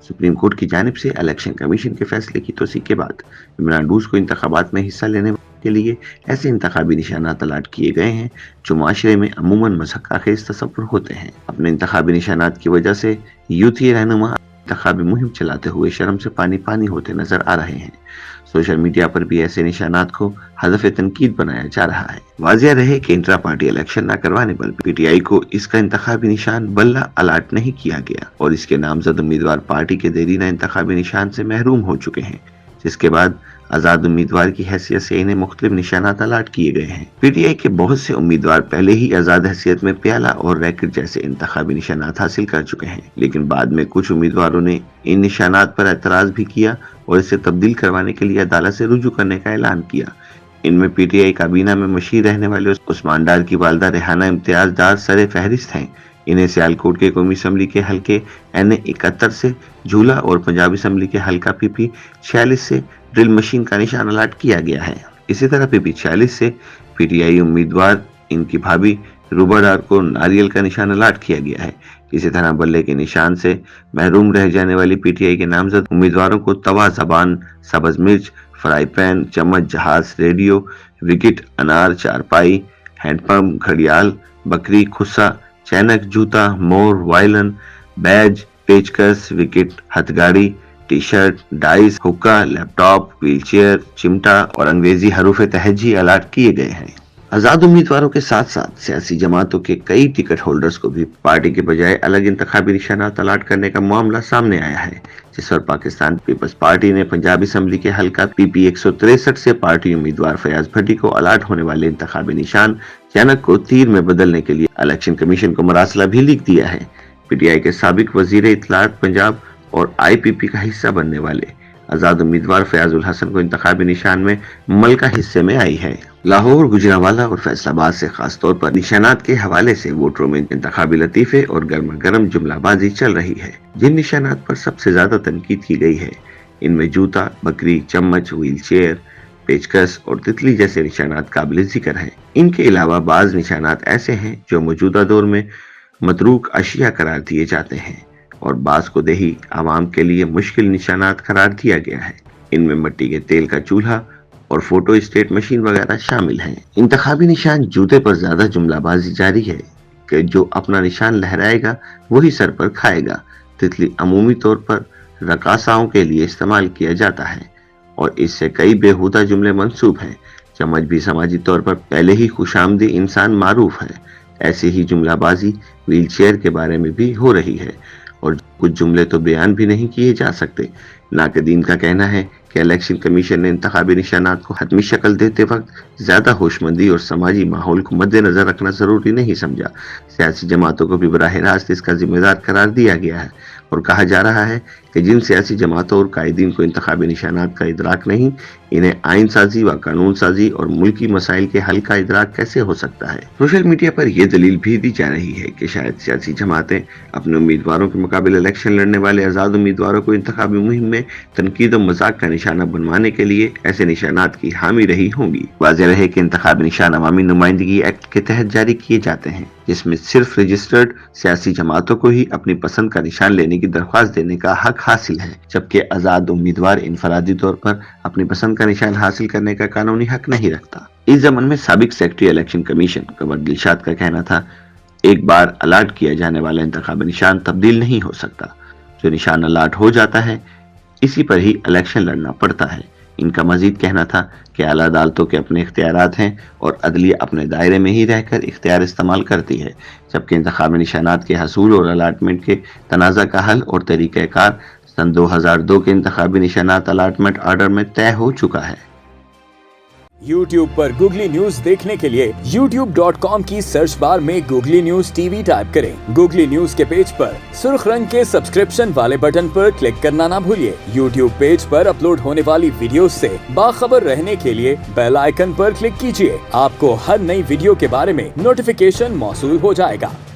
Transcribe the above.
Supreme court کی جانب سے الیکشن کمیشن کے فیصلے کی توثیق کے بعد عمران روز کو انتخابات میں حصہ لینے کے لیے ایسے انتخابی نشانات الاٹ کیے گئے ہیں جو معاشرے میں عموماً مضحکہ خیز تصور ہوتے ہیں۔ اپنے انتخابی نشانات کی وجہ سے یوتھی رہنما انتخابی مہم چلاتے ہوئے شرم سے پانی ہوتے نظر آ رہے ہیں۔ سوشل میڈیا پر بھی ایسے نشانات کو ہدف تنقید بنایا جا رہا ہے۔ واضح رہے کہ انٹرا پارٹی الیکشن نہ کروانے پر پی ٹی آئی کو اس کا انتخابی نشان بلہ الاٹ نہیں کیا گیا اور اس کے نامزد امیدوار پارٹی کے دیرینہ انتخابی نشان سے محروم ہو چکے ہیں، جس کے بعد آزاد امیدوار کی حیثیت سے انہیں مختلف نشانات الاٹ کیے گئے ہیں۔ پی ٹی آئی کے بہت سے امیدوار پہلے ہی آزاد حیثیت میں پیالہ اور ریکٹ جیسے انتخابی نشانات حاصل کر چکے ہیں، لیکن بعد میں کچھ امیدواروں نے ان نشانات پر اعتراض بھی کیا اور اسے تبدیل کروانے کے لیے عدالت سے رجوع کرنے کا اعلان کیا۔ ان میں پی ٹی آئی کابینہ میں مشیر رہنے والے عثمان ڈار کی والدہ ریحانہ امتیاز ڈار سر فہرست ہیں۔ انہیں سیالکوٹ کے قومی اسمبلی کے حلقے N71 سے جھولا اور پنجاب اسمبلی کے حلقہ PP 46 سے ڈرل مشین کا نشان الاٹ کیا گیا ہے۔ اسی طرح PP 46 سے پی ٹی آئی امیدوار ان کی بھابھی روبا ڈار کو ناریل کا نشان الاٹ کیا گیا ہے۔ اسی طرح بلے کے نشان سے محروم رہ جانے والی پی ٹی آئی کے نامزد امیدواروں کو توا زبان، سبز مرچ، فرائی پین، چمچ، جہاز، ریڈیو، وکٹ، انار، چارپائی، ہینڈ پمپ، گھڑیال، بکری، خصا، چینک، جوتا، مور، وائلن، بیج، پیچکس، وکٹ، ہتھ گاڑی، ٹی شرٹ، ڈائس، حکا، لیپ ٹاپ، ویل چیئر، چمٹا اور انگریزی حروف تہجی الاٹ کیے گئے ہیں۔ آزاد امیدواروں کے ساتھ ساتھ سیاسی جماعتوں کے کئی ٹکٹ ہولڈرز کو بھی پارٹی کے بجائے الگ انتخابی نشانات الاٹ کرنے کا معاملہ سامنے آیا ہے، جس پر پاکستان پیپلز پارٹی نے پنجاب اسمبلی کے حلقہ PP 163 سے پارٹی امیدوار فیاض بھٹی کو الاٹ ہونے والے انتخابی نشان چینک کو تیر میں بدلنے کے لیے الیکشن کمیشن کو مراسلہ بھی لکھ دیا ہے۔ پی ٹی آئی کے سابق وزیر اطلاعات پنجاب اور IPP کا حصہ بننے والے آزاد امیدوار فیاض الحسن کو انتخابی نشان میں ملکہ حصے میں آئی ہے۔ لاہور، گجرانوالہ اور فیصل آباد سے خاص طور پر نشانات کے حوالے سے ووٹروں میں انتخابی لطیفے اور گرما گرم جملہ بازی چل رہی ہے۔ جن نشانات پر سب سے زیادہ تنقید کی گئی ہے ان میں جوتا، بکری، چمچ، ویل چیئر، پیچکس اور تتلی جیسے نشانات قابل ذکر ہیں۔ ان کے علاوہ بعض نشانات ایسے ہیں جو موجودہ دور میں متروک اشیاء قرار دیے جاتے ہیں اور بعض کو دیہی عوام کے لیے مشکل نشانات قرار دیا گیا ہے۔ ان میں مٹی کے تیل کا چولہا اور فوٹو اسٹیٹ مشین وغیرہ شامل ہیں۔ انتخابی نشان جوتے پر زیادہ جملہ بازی جاری ہے کہ جو اپنا نشان لہرائے گا وہی سر پر کھائے گا۔ تتلی عمومی طور پر رقاصاؤں کے لیے استعمال کیا جاتا ہے اور اس سے کئی بیہودہ جملے منسوب ہیں۔ چمچ بھی سماجی طور پر پہلے ہی خوش آمدید انسان معروف ہے۔ ایسی ہی جملہ بازی ویل چیئر کے بارے میں بھی ہو رہی ہے اور کچھ جملے تو بیان بھی نہیں کیے جا سکتے۔ ناقدین کا کہنا ہے کہ الیکشن کمیشن نے انتخابی نشانات کو حتمی شکل دیتے وقت زیادہ ہوشمندی اور سماجی ماحول کو مد نظر رکھنا ضروری نہیں سمجھا۔ سیاسی جماعتوں کو بھی براہ راست اس کا ذمہ دار قرار دیا گیا ہے اور کہا جا رہا ہے کہ جن سیاسی جماعتوں اور قائدین کو انتخابی نشانات کا ادراک نہیں، انہیں آئین سازی و قانون سازی اور ملکی مسائل کے حل کا ادراک کیسے ہو سکتا ہے؟ سوشل میڈیا پر یہ دلیل بھی دی جا رہی ہے کہ شاید سیاسی جماعتیں اپنے امیدواروں کے مقابل الیکشن لڑنے والے آزاد امیدواروں کو انتخابی مہم میں تنقید و مذاق کا نشانہ بنوانے کے لیے ایسے نشانات کی حامی رہی ہوں گی۔ واضح رہے کہ انتخابی نشان عوامی نمائندگی ایکٹ کے تحت جاری کیے جاتے ہیں، جس میں صرف رجسٹرڈ سیاسی جماعتوں کو ہی اپنی پسند کا نشان لینے کی درخواست دینے کا حق حاصل ہے، جبکہ آزاد امیدوار انفرادی طور پر اپنی پسند کا نشان حاصل کرنے کا قانونی حق نہیں رکھتا۔ اس ضمن میں سابق secretary election commission Qamar Dilshad کا کہنا تھا، ایک بار الاٹ کیا جانے والا انتخابی نشان تبدیل نہیں ہو سکتا، جو نشان الاٹ ہو جاتا ہے اسی پر ہی الیکشن لڑنا پڑتا ہے۔ ان کا مزید کہنا تھا کہ اعلیٰ عدالتوں کے اپنے اختیارات ہیں اور عدلیہ اپنے دائرے میں ہی رہ کر اختیار استعمال کرتی ہے، جبکہ انتخابی نشانات کے حصول اور الاٹمنٹ کے تنازع کا حل اور طریقہ کار سن 2002 کے انتخابی نشانات الاٹمنٹ آرڈر میں طے ہو چکا ہے۔ YouTube پر گوگلی نیوز دیکھنے کے لیے youtube.com کی سرچ بار میں گوگلی نیوز TV ٹائپ کریں۔ گوگلی نیوز کے پیج پر سرخ رنگ کے سبسکرپشن والے بٹن پر کلک کرنا نہ بھولیے۔ YouTube پیج پر اپلوڈ ہونے والی ویڈیوز سے باخبر رہنے کے لیے بیل آئیکن پر کلک کیجیے۔ آپ کو ہر نئی ویڈیو کے بارے میں نوٹیفیکیشن موصول ہو جائے گا۔